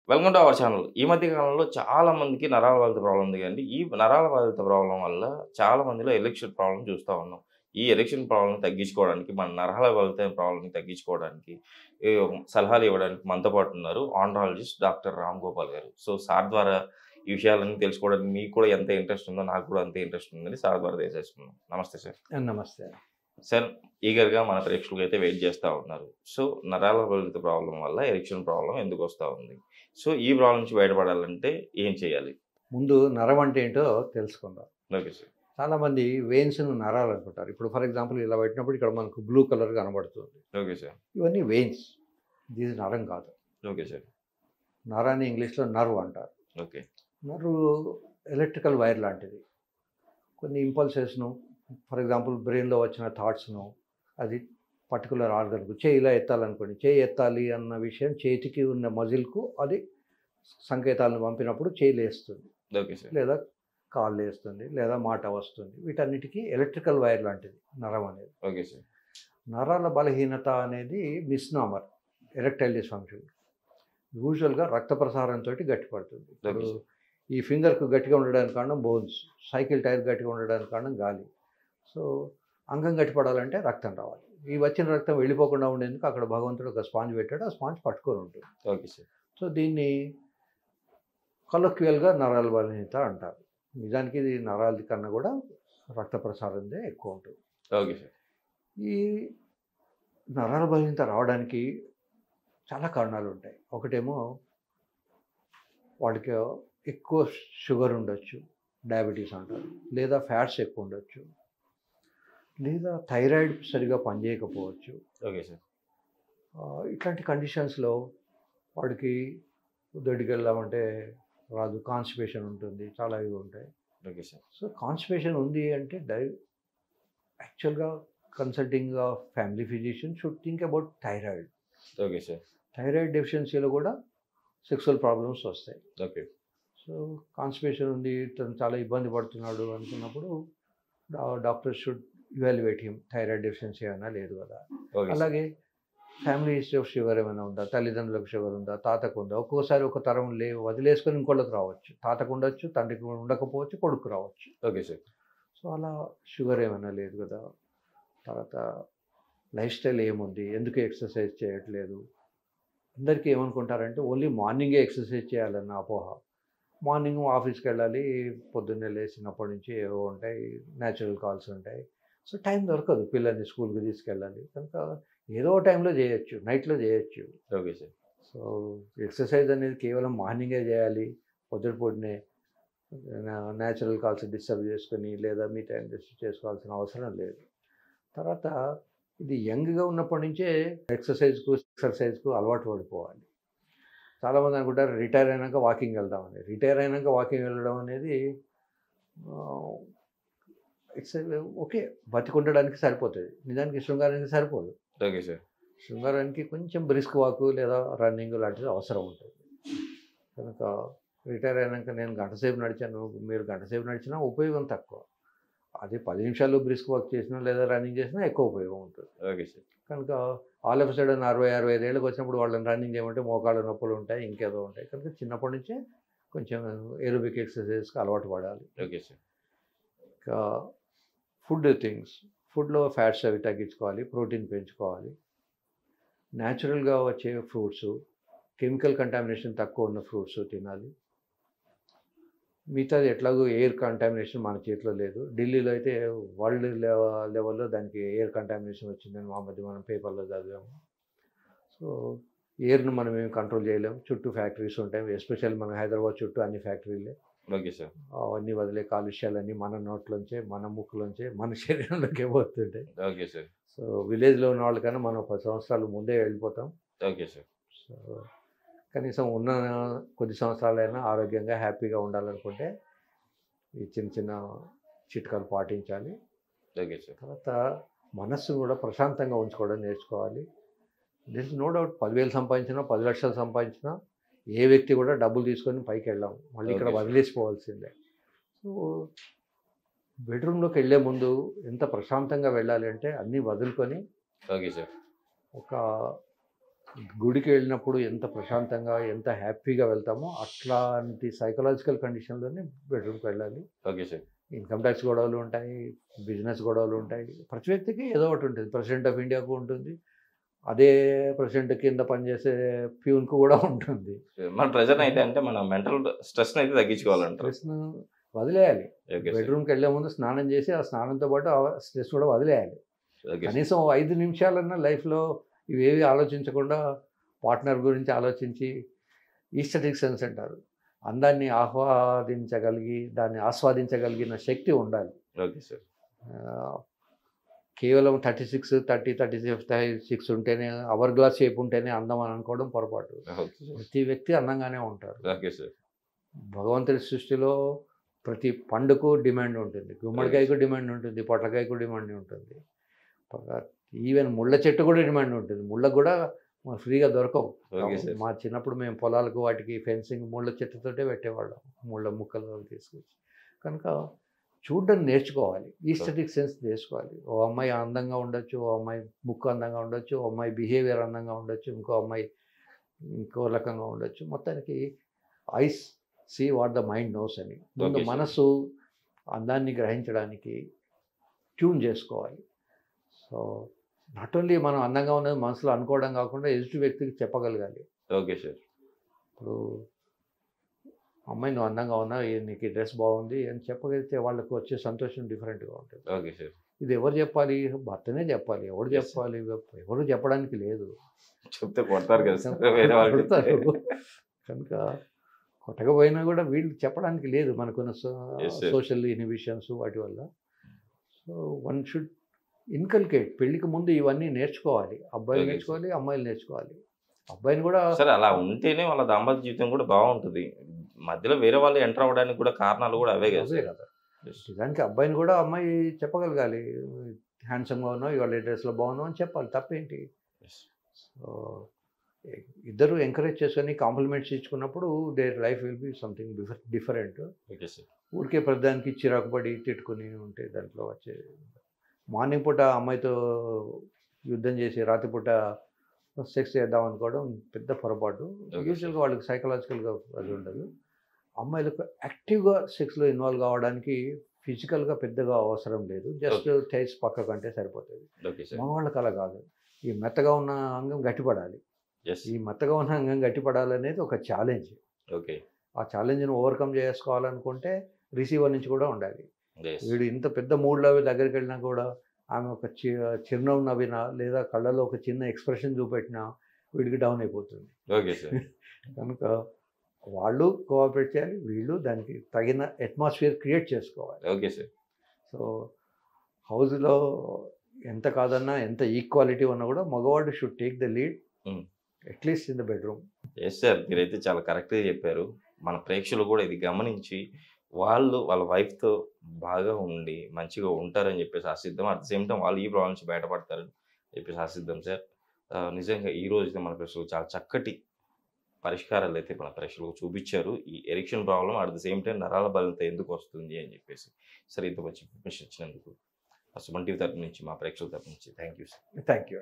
Welcome to our channel. ఈ మధ్య కాలంలో చాలా మందికి నరాల బాధిత ప్రాబ్లమ్ ఉంది కదండీ! ఈ నరాల బాధిత ప్రాబ్లమ్ వల్ల చాలా మందిలో ఎరెక్షన్ ప్రాబ్లమ్ చూస్తా ఉన్నాం. ఈ ఎరెక్షన్ ప్రాబ్లమ్‌ని తగ్గించుకోవడానికి, మన నరాల బాధిత ప్రాబ్లమ్‌ని తగ్గించుకోవడానికి ఈ సలహాలు ఇవ్వడానికి మనతో పాటు ఉన్నారు ఆండ్రాలజిస్ట్ డాక్టర్ రామ్ గోపాల్ గారు. సో, సార్ ద్వారా ఈ విషయాలన్నీ తెలుసుకోవడానికి మీకు కూడా ఎంత ఇంట్రెస్ట్ ఉందో, నాకు కూడా అంతే ఇంట్రెస్ట్ ఉందని సార్ ద్వారా తెలియజేసుకుందాం. నమస్తే సార్. నమస్తే. సార్, ఈగర్‌గా మన ప్రేక్షకులైతే వెయిట్ చేస్తా ఉన్నారు. సో, నరాల బాధిత ప్రాబ్లమ్ వల్ల ఎరెక్షన్ ప్రాబ్లమ్ ఎందుకొస్తా ఉంది? సో, ఈ ప్రాబ్లమ్ నుంచి బయటపడాలంటే ఏం చేయాలి? ముందు నరం అంటే ఏంటో తెలుసుకుందాం. Okay sir. చాలామంది వెయిన్స్‌ను నరాలు అనుకుంటారు. ఇప్పుడు ఫర్ ఎగ్జాంపుల్ ఇలా పెట్టినప్పుడు ఇక్కడ మనకు బ్లూ కలర్ కనబడుతుంది. Okay sir. ఇవన్నీ వెయిన్స్. ఇది నరం కాదు. Okay sir. నరాన్ని ఇంగ్లీష్‌లో నర్వ్ అంటారు. ఓకే. నర్వ్ ఎలక్ట్రికల్ వైర్ లాంటిది. కొన్ని ఇంపల్సెస్‌ను ఫర్ ఎగ్జాంపుల్ బ్రెయిన్‌లో వచ్చిన థాట్స్‌ను అది పర్టిక్యులర్ ఆర్గన్‌కు చేయి ఇలా ఎత్తాలనుకోండి. చేయి ఎత్తాలి అన్న విషయం చేతికి ఉన్న మజిల్‌కు అది సంకేతాలను పంపినప్పుడు చేయి లేస్తుంది. Okay sir. లేదా కాళ్ళు లేస్తుంది, లేదా మాట వస్తుంది. వీటన్నిటికీ ఎలక్ట్రికల్ వైర్ లాంటిది నరం అనేది. Okay sir. నరాల బలహీనత అనేది మిస్నామర్, ఎరెక్టైల్ డిస్ఫంక్షన్. యూజువల్‌గా రక్త ప్రసారంతో గట్టిపడుతుంది. ఇప్పుడు ఓకే సార్. ఈ ఫింగర్‌కు గట్టిగా ఉండడానికి కారణం బోన్స్, సైకిల్ టైర్ గట్టిగా ఉండడానికి కారణం గాలి. సో, అంగం గట్టిపడాలంటే రక్తం రావాలి. ఈ వచ్చిన రక్తం వెళ్ళిపోకుండా ఉండేందుకు అక్కడ భగవంతుడు ఒక స్పాంజ్ పెట్టాడు. ఆ స్పాంజ్ పట్టుకొని ఉంటుంది. Okay sir. సో, దీన్ని కొలక్వియల్‌గా నరాల బలహీనత అంటారు. నిజానికి ఇది నరాలది కన్నా కూడా రక్త ప్రసారందే ఎక్కువ ఉంటుంది. Okay sir. ఈ నరాల బలహీనత రావడానికి చాలా కారణాలు ఉంటాయి. ఒకటేమో వాళ్ళకి ఎక్కువ షుగర్ ఉండొచ్చు, డయాబెటీస్ అంటారు. లేదా ఫ్యాట్స్ ఎక్కువ ఉండొచ్చు. లేదా థైరాయిడ్ సరిగా పనిచేయకపోవచ్చు. Okay sir. ఇట్లాంటి కండిషన్స్‌లో వాడికి దొడ్డికి వెళ్దామంటే రాదు. కాన్‌స్టిపేషన్ ఉంటుంది. చాలా ఇవి ఉంటాయి. Okay sir. సో, కాన్‌స్టిపేషన్ ఉంది అంటే యాక్చువల్‌గా consulting family physician should think about thyroid. Okay sir. Thyroid డెఫిషియన్సీలో కూడా సెక్సువల్ ప్రాబ్లమ్స్ వస్తాయి. ఓకే. సో, కాన్‌స్టిపేషన్ ఉంది, తను చాలా ఇబ్బంది పడుతున్నాడు అనుకున్నప్పుడు doctor should evaluate him. Thyroid deficiency ఏమైనా లేదు కదా. Okay sir. అలాగే ఫ్యామిలీ హిస్టరీ ఆఫ్ షుగర్ ఏమైనా ఉందా, తల్లిదండ్రులకు షుగర్ ఉందా, తాతకు ఉందా. ఒక్కోసారి ఒక తరం వదిలేసుకొని ఇంకోళ్ళకి రావచ్చు. తాతకు ఉండొచ్చు, తండ్రికి ఉండకపోవచ్చు, కొడుకు రావచ్చు. Okay sir. సో, అలా షుగర్ ఏమైనా లేదు కదా. తర్వాత లైఫ్ స్టైల్ ఏముంది, ఎందుకు ఎక్సర్సైజ్ చేయట్లేదు. అందరికీ ఏమనుకుంటారంటే ఓన్లీ మార్నింగే ఎక్సర్సైజ్ చేయాలన్న అపోహ. మార్నింగ్ ఆఫీస్కి వెళ్ళాలి, పొద్దున్నే లేచినప్పటి నుంచి ఏవో ఉంటాయి, న్యాచురల్ కాల్స్ ఉంటాయి. సో, టైం దొరకదు. పిల్లల్ని స్కూల్కి తీసుకెళ్ళాలి కనుక ఏదో టైంలో చేయొచ్చు, నైట్లో చేయొచ్చు. Okay sir. సో, ఎక్సర్సైజ్ అనేది కేవలం మార్నింగే చేయాలి, పొద్దుటిపూటనే న్యాచురల్ కాల్స్ డిస్టర్బ్ చేసుకొని లేదా మీ టైం డిస్టర్బ్ చేసుకోవాల్సిన అవసరం లేదు. తర్వాత ఇది యంగ్‌గా ఉన్నప్పటి నుంచే ఎక్సర్సైజ్‌కు అలవాటు పడిపోవాలి. చాలామంది అనుకుంటారు రిటైర్ అయినాక వాకింగ్ వెళ్దామని. రిటైర్ అయినాక వాకింగ్ వెళ్ళడం అనేది ఆహ్, ఓకే, బతికుండడానికి సరిపోతది. నిజానికి శృంగారానికి సరిపోదు. Okay sir. శృంగారానికి కొంచెం బ్రిస్క్ వాక్ లేదా రన్నింగ్ లాంటిది అవసరం ఉంటుంది. కనుక రిటైర్ అయినాక నేను గంట సేపు నడిచాను, మీరు గంట సేపు నడిచినా ఉపయోగం తక్కువ. అదే 10 నిమిషాలు బ్రిస్క్ వాక్ చేసినా లేదా రన్నింగ్ చేసినా ఎక్కువ ఉపయోగం ఉంటుంది. Okay sir. కనుక ఆల్ ఆఫ్ ఎ సడన్ 60, 65 ఏళ్ళకి వచ్చినప్పుడు వాళ్ళని రన్నింగ్ చేయమంటే మోకాళ్ళ నొప్పులు ఉంటాయి, ఇంకేదో ఉంటాయి. కనుక చిన్నప్పటి నుంచే కొంచెం ఏరోబిక్ ఎక్సర్సైజ్కి అలవాటు పడాలి. Okay sir. ఇంకా ఫుడ్లో ఫ్యాట్స్ అవి తగ్గించుకోవాలి, ప్రోటీన్ పెంచుకోవాలి. న్యాచురల్గా వచ్చే ఫ్రూట్స్, కెమికల్ కంటామినేషన్ తక్కువ ఉన్న ఫ్రూట్స్ తినాలి. మిగతాది ఎట్లాగో ఎయిర్ కంటామినేషన్ మన చేతిలో లేదు. ఢిల్లీలో అయితే వరల్డ్ లెవెల్‌లో దానికి ఎయిర్ కంటామినేషన్ వచ్చిందని మనం పేపర్‌లో చదివాము. సో, ఎయిర్‌ను మనం ఏమి కంట్రోల్ చేయలేము. చుట్టూ ఫ్యాక్టరీస్ ఉంటాయి. ఎస్పెషల్లీ మన హైదరాబాద్ చుట్టూ అన్ని ఫ్యాక్టరీలే. Okay sir. అవన్నీ వదిలే కాలుష్యాలన్నీ మన నోట్లోంచే, మన ముక్కులోంచే, మన శరీరంలోకే పోతుంటాయి. Okay sir. సో, విలేజ్‌లో ఉన్న వాళ్ళకన్నా మనం 10 సంవత్సరాలు ముందే వెళ్ళిపోతాం. Okay sir. సో, కనీసం ఉన్న కొద్ది సంవత్సరాలైనా ఆరోగ్యంగా, హ్యాపీగా ఉండాలనుకుంటే ఈ చిన్న చిన్న చిట్కాలు పాటించాలి. Okay sir. తర్వాత మనస్సును కూడా ప్రశాంతంగా ఉంచుకోవడం నేర్చుకోవాలి. దిస్ ఇస్ నో డౌట్ 10,000 సంపాదించినా, 10 లక్షలు సంపాదించినా ఏ వ్యక్తి కూడా డబ్బులు తీసుకొని పైకి వెళ్ళాం. మళ్ళీ ఇక్కడ ఓకే సార్. వదిలేసిపోవాల్సిందే. సో, బెడ్రూమ్‌లోకి వెళ్ళే ముందు ఎంత ప్రశాంతంగా వెళ్ళాలి అంటే అన్నీ వదులుకొని ఓకే సార్. ఒక గుడికి వెళ్ళినప్పుడు ఎంత ప్రశాంతంగా ఎంత హ్యాపీగా వెళ్తామో అట్లాంటి సైకలాజికల్ కండిషన్లోనే బెడ్రూమ్కి వెళ్ళాలి. Okay sir. ఇన్కమ్ ట్యాక్స్ గొడవలు ఉంటాయి, బిజినెస్ గొడవలు ఉంటాయి, ప్రతి వ్యక్తికి ఏదో ఒకటి ఉంటుంది. ప్రెసిడెంట్ ఆఫ్ ఇండియాకు ఉంటుంది, అదే ప్రెసిడెంట్ కింద పనిచేసే ప్యూన్కు కూడా ఉంటుంది. మన ప్రెజర్ అయితే అంటే మన మెంటల్ స్ట్రెస్ అయితే తగ్గించుకోవాలంటారు. స్ట్రెస్ను వదిలేయాలి. Okay sir. బెడ్రూమ్కి వెళ్ళే ముందు స్నానం చేసి ఆ స్నానంతో పాటు ఆ స్ట్రెస్ కూడా వదిలేయాలి. Okay sir. కనీసం 5 నిమిషాలన్నా లైఫ్లో ఇవేవి ఆలోచించకుండా పార్ట్నర్ గురించి ఆలోచించి ఈస్థెటిక్ సెన్స్ అంటారు, అందాన్ని ఆహ్వాదించగలిగి దాన్ని ఆస్వాదించగలిగిన శక్తి ఉండాలి. Okay sir. కేవలం 36, 30, 36 ఉంటేనే అవర్ గ్లాస్ షేప్ ఉంటేనే అందం అని అనుకోవడం పొరపాటు. Okay sir. ప్రతి వ్యక్తి అందంగానే ఉంటారు. Okay sir. భగవంతుడి సృష్టిలో ప్రతి పండుకు డిమాండ్ ఉంటుంది, గుమ్మడికాయకు డిమాండ్ ఉంటుంది, పొట్లకాయకు డిమాండ్ ఉంటుంది, ఈవెన్ ముళ్ళ చెట్టు కూడా డిమాండ్ ఉంటుంది. ముళ్ళకు కూడా ఫ్రీగా దొరకవు. Okay sir. మా చిన్నప్పుడు మేము పొలాలకు వాటికి ఫెన్సింగ్ ముళ్ళ చెట్టుతోటే పెట్టేవాళ్ళం, ముళ్ళ ముక్కలు తీసుకొచ్చి. కనుక చూడడం నేర్చుకోవాలి, ఈస్థెటిక్ సెన్స్ నేర్చుకోవాలి. ఓ అమ్మాయి అందంగా ఉండొచ్చు, ఓ అమ్మాయి ముక్కు అందంగా ఉండొచ్చు, ఓ అమ్మాయి బిహేవియర్ అందంగా ఉండొచ్చు, ఇంకో అమ్మాయి ఇంకో రకంగా ఉండొచ్చు. మొత్తానికి eyes see what the mind knows అని ముందు Okay, sir. మనసు అందాన్ని గ్రహించడానికి ట్యూన్ చేసుకోవాలి. సో నాట్ ఓన్లీ మనం అందంగా ఉన్నది మనసులో అనుకోవడం కాకుండా ఎదుటి వ్యక్తికి చెప్పగలగాలి. Okay sir. ఇప్పుడు అమ్మాయి నువ్వు అందంగా ఉన్నావు, నీకు ఈ డ్రెస్ బాగుంది అని చెప్పగలిగితే వాళ్ళకు వచ్చే సంతోషం డిఫరెంట్గా ఉంటుంది. Okay sir. ఇది ఎవరు చెప్పాలి? భర్తనే చెప్పాలి. ఎవరు Yes, sir. చెప్పాలి? ఎవరు చెప్పడానికి లేదు. చెప్తే కొడతారు కదా సార్ వేరే వాళ్ళు కొడతారు. చెప్తే. కనుక కొట్టకపోయినా కూడా వీళ్ళు చెప్పడానికి లేదు, మనకున్న Yes, sir. సోషల్ ఇన్హిబిషన్స్ వాటి వల్ల. So one should inculcate. పెళ్ళికి ముందు ఇవన్నీ నేర్చుకోవాలి. అబ్బాయిలు Okay, sir. నేర్చుకోవాలి, అమ్మాయిలు నేర్చుకోవాలి. అబ్బాయిని కూడా సరే అలా ఉంటేనే వాళ్ళ దాంపత్య జీవితం కూడా బాగుంటుంది. మధ్యలో వేరే వాళ్ళు ఎంటర్ అవ్వడానికి కూడా కారణాలు కూడా అవే కదా అదే సార్. కదా. Yes. నిజానికి అబ్బాయిని కూడా అమ్మాయి చెప్పగలగాలి, హ్యాండ్సమ్గా ఉన్నావు, ఇవాళ డ్రెస్లో బాగున్నావు అని చెప్పాలి, తప్పేంటి? Yes. సో ఇద్దరు ఎంకరేజ్ చేసుకొని కాంప్లిమెంట్స్ ఇచ్చుకున్నప్పుడు their life will be something different. Okay sir. ఊరికే ప్రతిదానికి చిరాకు పడి తిట్టుకుని ఉంటే దాంట్లో వచ్చే మార్నింగ్ పూట అమ్మాయితో యుద్ధం చేసి రాత్రిపూట సెక్స్ చేద్దాం అనుకోవడం పెద్ద పొరపాటు. Okay. యూజువల్గా వాళ్ళకి సైకలాజికల్గా అది ఉండదు. అమ్మాయిలకు యాక్టివ్గా సెక్స్లో ఇన్వాల్వ్ కావడానికి ఫిజికల్గా పెద్దగా అవసరం లేదు, జస్ట్ టైస్ పక్క కంటే సరిపోతుంది. Okay sir. మగవాళ్ళకి అలా కాదు, ఈ మెత్తగా ఉన్న అంగం గట్టిపడాలి. ఎస్. ఈ మెత్తగా ఉన్న అంగం గట్టిపడాలనేది ఒక ఛాలెంజ్. ఓకే. ఆ ఛాలెంజ్ను ఓవర్కమ్ చేసుకోవాలనుకుంటే రిసీవర్ నుంచి కూడా ఉండాలి. ఎస్. వీడు ఇంత పెద్ద మూడ్లో దగ్గరికి వెళ్ళినా కూడా ఆమె ఒక చిరునవ్వు నవ్వినా లేదా కళ్ళలో ఒక చిన్న ఎక్స్ప్రెషన్ చూపెట్టినా వీడికి డౌన్ అయిపోతుంది. Okay sir. కనుక వాళ్ళు కోఆపరేట్ చేయాలి, వీళ్ళు దానికి తగిన అట్మాస్ఫియర్ క్రియేట్ చేసుకోవాలి. Okay sir. సో హౌస్లో ఎంత కాదన్నా ఎంత ఈక్వాలిటీ ఉన్నా కూడా మగవాడు should take the lead at least in the bedroom. Yes sir, మీరైతే చాలా కరెక్ట్గా చెప్పారు. మన ప్రేక్షకులు కూడా ఇది గమనించి వాళ్ళు వాళ్ళ వైఫ్తో బాగా ఉండి మంచిగా ఉంటారని చెప్పేసి ఆశిద్దాం. అట్ ద సేమ్ టైం వాళ్ళు ఈ ప్రాబ్లమ్ నుంచి బయటపడతారని చెప్పేసి ఆశిద్దాం సార్. నిజంగా ఈ రోజు మన ప్రేక్షకులు చాలా చక్కటి పరిష్కారాలు అయితే మన ప్రేక్షకులకు చూపించారు. ఈ erection problem at the same time నరాల బలత ఎందుకు వస్తుంది అని చెప్పేసి సార్ ఇంత మంచి ఇన్ఫర్మేషన్ ఇచ్చినందుకు సుమన్ టీవీ తరపు నుంచి మా ప్రేక్షకుల తరపు నుంచి thank you sir. Thank you.